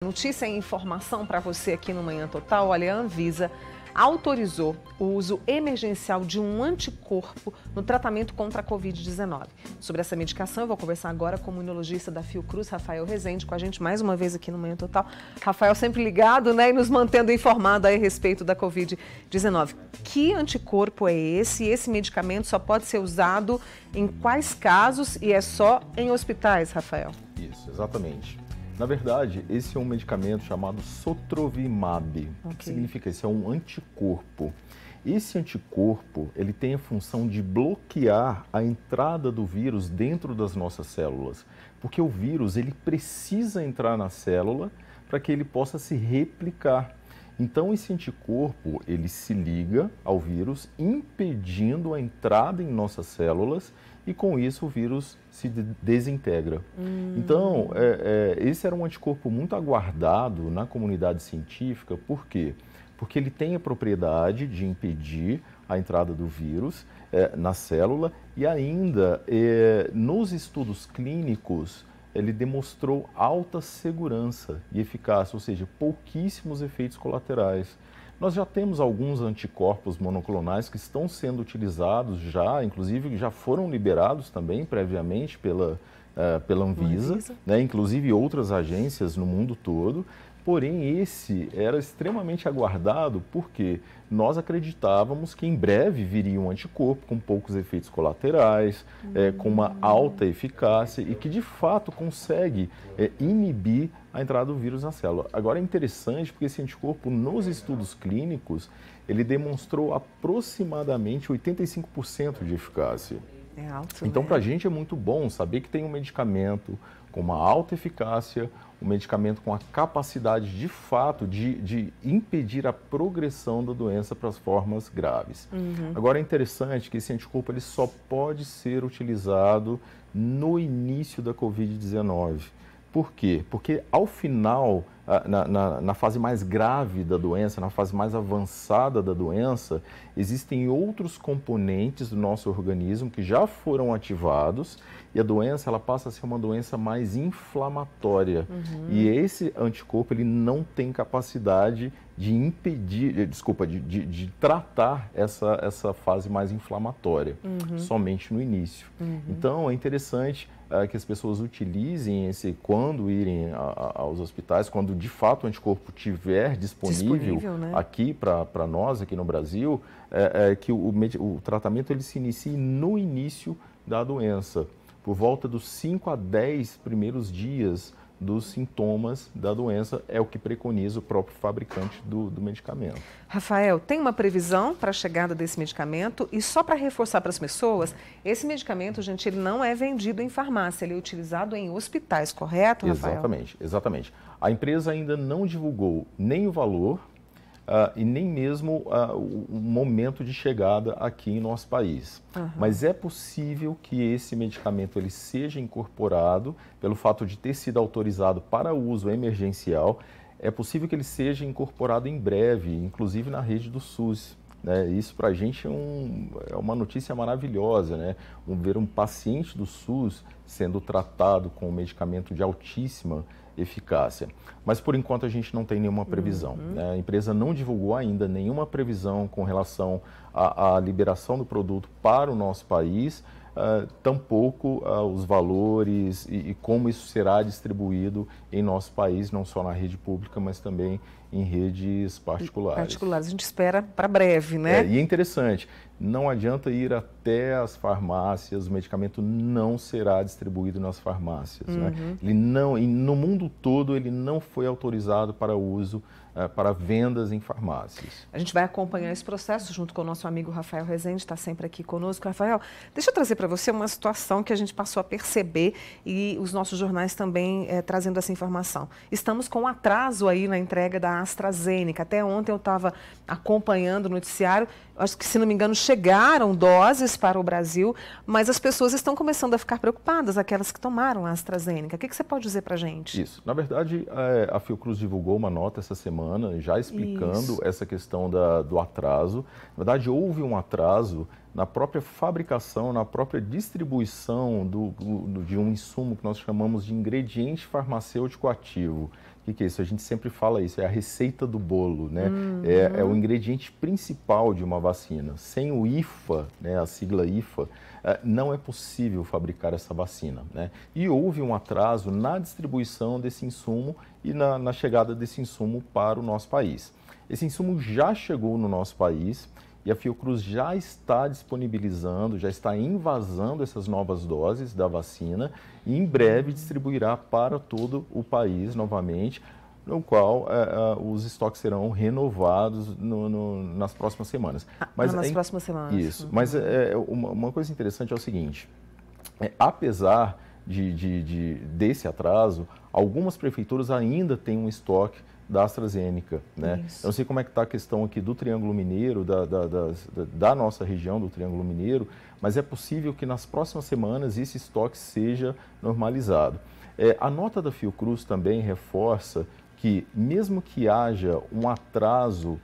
Notícia e informação para você aqui no Manhã Total. Olha, a Anvisa autorizou o uso emergencial de um anticorpo no tratamento contra a Covid-19. Sobre essa medicação, eu vou conversar agora com o imunologista da Fiocruz, Rafael Rezende, com a gente mais uma vez aqui no Manhã Total. Rafael sempre ligado, né, e nos mantendo informado aí a respeito da Covid-19. Que anticorpo é esse? E esse medicamento só pode ser usado em quais casos e é só em hospitais, Rafael? Isso, exatamente. Na verdade, esse é um medicamento chamado Sotrovimab. O que significa isso? É um anticorpo. Esse anticorpo, ele tem a função de bloquear a entrada do vírus dentro das nossas células. Porque o vírus, ele precisa entrar na célula para que ele possa se replicar. Então, esse anticorpo, ele se liga ao vírus, impedindo a entrada em nossas células e, com isso, o vírus se desintegra. Então, esse era um anticorpo muito aguardado na comunidade científica. Por quê? Porque ele tem a propriedade de impedir a entrada do vírus na célula e ainda, nos estudos clínicos, ele demonstrou alta segurança e eficácia, ou seja, pouquíssimos efeitos colaterais. Nós já temos alguns anticorpos monoclonais que estão sendo utilizados já, inclusive já foram liberados também previamente pela Anvisa, né, inclusive outras agências no mundo todo. Porém, esse era extremamente aguardado porque nós acreditávamos que em breve viria um anticorpo com poucos efeitos colaterais, com uma alta eficácia e que de fato consegue inibir a entrada do vírus na célula. Agora é interessante porque esse anticorpo nos estudos clínicos, ele demonstrou aproximadamente 85% de eficácia. É alto, então, né? para a gente é muito bom saber que tem um medicamento com uma alta eficácia, um medicamento com a capacidade, de fato, de impedir a progressão da doença para as formas graves. Agora, é interessante que esse anticorpo ele só pode ser utilizado no início da Covid-19. Por quê? Porque, ao final, na fase mais grave da doença, na fase mais avançada da doença, existem outros componentes do nosso organismo que já foram ativados e a doença ela passa a ser uma doença mais inflamatória. E esse anticorpo ele não tem capacidade de impedir, de tratar essa fase mais inflamatória, somente no início. Então, é interessante que as pessoas utilizem esse quando irem aos hospitais, quando de fato o anticorpo estiver disponível, né? Aqui para nós, aqui no Brasil, que o tratamento ele se inicie no início da doença, por volta dos 5 a 10 primeiros dias dos sintomas da doença, é o que preconiza o próprio fabricante do medicamento. Rafael, tem uma previsão para a chegada desse medicamento? E só para reforçar para as pessoas, esse medicamento, gente, ele não é vendido em farmácia, ele é utilizado em hospitais, correto, Rafael? Exatamente. A empresa ainda não divulgou nem o valor e nem mesmo o momento de chegada aqui em nosso país. Mas é possível que esse medicamento ele seja incorporado, pelo fato de ter sido autorizado para uso emergencial, é possível que ele seja incorporado em breve, inclusive na rede do SUS. Isso para a gente é uma notícia maravilhosa, né? Ver um paciente do SUS sendo tratado com um medicamento de altíssima eficácia. Mas por enquanto a gente não tem nenhuma previsão. A empresa não divulgou ainda nenhuma previsão com relação à liberação do produto para o nosso país, tampouco os valores e como isso será distribuído em nosso país, não só na rede pública, mas também em redes particulares. A gente espera para breve, né? E é interessante, não adianta ir até as farmácias, o medicamento não será distribuído nas farmácias. Né? Ele não, e no mundo todo ele não foi autorizado para uso, para vendas em farmácias. A gente vai acompanhar esse processo junto com o nosso amigo Rafael Rezende, está sempre aqui conosco. Rafael, deixa eu trazer para você uma situação que a gente passou a perceber e os nossos jornais também trazendo essa informação. Estamos com um atraso aí na entrega da AstraZeneca. Até ontem eu estava acompanhando o noticiário, acho que, se não me engano, chegaram doses para o Brasil, mas as pessoas estão começando a ficar preocupadas, aquelas que tomaram a AstraZeneca. O que você pode dizer para a gente? Isso. Na verdade, a Fiocruz divulgou uma nota essa semana, já explicando essa questão do atraso. Na verdade, houve um atraso na própria fabricação, na própria distribuição de um insumo que nós chamamos de ingrediente farmacêutico ativo, O que é isso? A gente sempre fala isso, é a receita do bolo, né? É o ingrediente principal de uma vacina. Sem o IFA, né, a sigla IFA, não é possível fabricar essa vacina, né? E houve um atraso na distribuição desse insumo e na chegada desse insumo para o nosso país. Esse insumo já chegou no nosso país e a Fiocruz já está disponibilizando, já está invasando essas novas doses da vacina e em breve distribuirá para todo o país novamente, no qual os estoques serão renovados nas próximas semanas. Mas nas próximas semanas. Isso. Mas uma coisa interessante é o seguinte, apesar desse atraso, algumas prefeituras ainda têm um estoque da AstraZeneca, né? Eu não sei como é que está a questão aqui do Triângulo Mineiro, da nossa região do Triângulo Mineiro, mas é possível que nas próximas semanas esse estoque seja normalizado. A nota da Fiocruz também reforça que mesmo que haja um atraso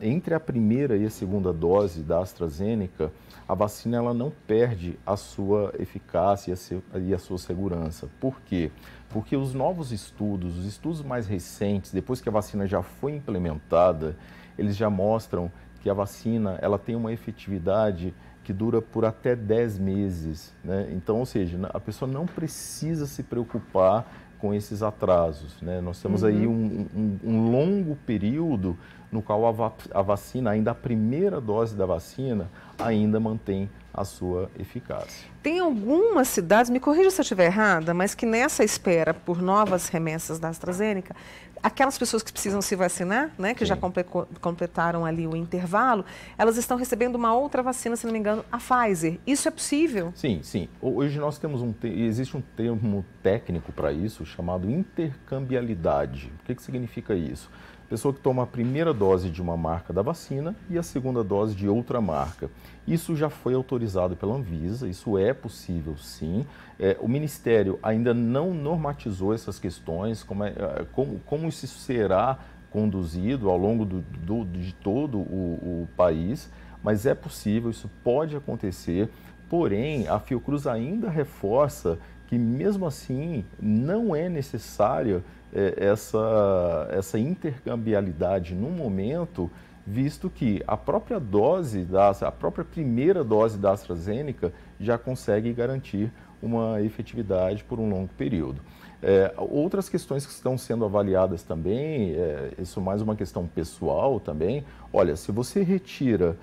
entre a primeira e a segunda dose da AstraZeneca, a vacina ela não perde a sua eficácia e a sua segurança. Por quê? Porque os novos estudos, os estudos mais recentes, depois que a vacina já foi implementada, eles já mostram que a vacina ela tem uma efetividade que dura por até 10 meses, né? Então, ou seja, a pessoa não precisa se preocupar com esses atrasos, né? Nós temos aí um longo período no qual a vacina, ainda a primeira dose da vacina, ainda mantém a sua eficácia. Tem algumas cidades, me corrija se eu estiver errada, mas que nessa espera por novas remessas da AstraZeneca, aquelas pessoas que precisam se vacinar, né, que já completaram ali o intervalo, elas estão recebendo uma outra vacina, se não me engano, a Pfizer. Isso é possível? Sim, sim. Hoje nós temos existe um termo técnico para isso chamado intercambiabilidade. O que significa isso? Pessoa que toma a primeira dose de uma marca da vacina e a segunda dose de outra marca. Isso já foi autorizado pela Anvisa, isso é possível sim. O Ministério ainda não normatizou essas questões, como isso será conduzido ao longo de todo o país, mas é possível, isso pode acontecer. Porém, a Fiocruz ainda reforça que mesmo assim não é necessária essa intercambiabilidade no momento, visto que a própria primeira dose da AstraZeneca já consegue garantir uma efetividade por um longo período. Outras questões que estão sendo avaliadas também, isso mais uma questão pessoal também, olha, se você retira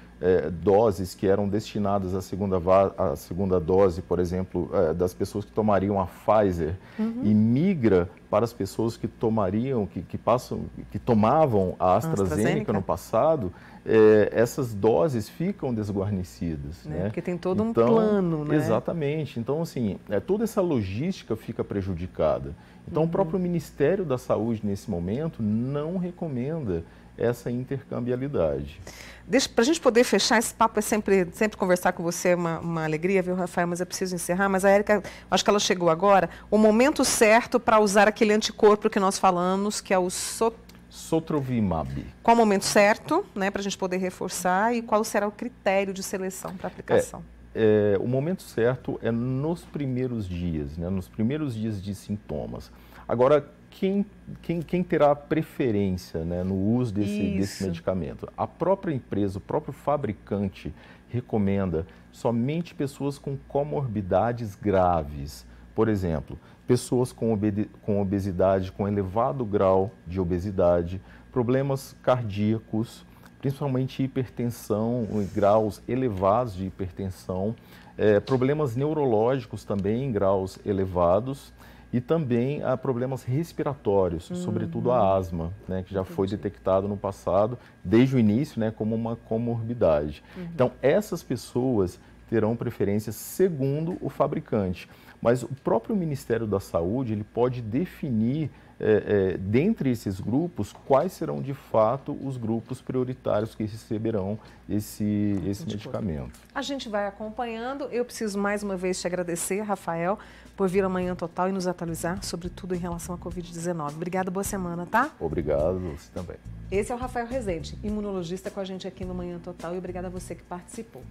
doses que eram destinadas à segunda dose, por exemplo, das pessoas que tomariam a Pfizer e migra para as pessoas que tomavam a AstraZeneca no passado, essas doses ficam desguarnecidas. Né? Porque tem todo um plano, né? Exatamente. Então, assim, toda essa logística fica prejudicada. Então, o próprio Ministério da Saúde, nesse momento, não recomenda essa intercambiabilidade. Para a gente poder fechar, esse papo é sempre conversar com você é uma alegria, viu, Rafael? Mas eu preciso encerrar. Mas a Érica, acho que ela chegou agora, o momento certo para usar aquele anticorpo que nós falamos, que é o Sotrovimab. Qual o momento certo, né, para a gente poder reforçar e qual será o critério de seleção para aplicação? O momento certo é nos primeiros dias, né, nos primeiros dias de sintomas. Agora, quem terá preferência, né, no uso desse medicamento? A própria empresa, o próprio fabricante recomenda somente pessoas com comorbidades graves. Por exemplo, pessoas com obesidade, com elevado grau de obesidade, problemas cardíacos, principalmente hipertensão, graus elevados de hipertensão, problemas neurológicos também em graus elevados e também problemas respiratórios, sobretudo a asma, né, que já foi detectado no passado, desde o início, né, como uma comorbidade. Então, essas pessoas terão preferência segundo o fabricante. Mas o próprio Ministério da Saúde ele pode definir, dentre esses grupos, quais serão de fato os grupos prioritários que receberão esse medicamento. A gente vai acompanhando. Eu preciso mais uma vez te agradecer, Rafael, por vir amanhã total e nos atualizar sobre tudo em relação à Covid-19. Obrigada, boa semana, tá? Obrigado, você também. Esse é o Rafael Rezende, imunologista com a gente aqui no Manhã Total, e obrigada a você que participou.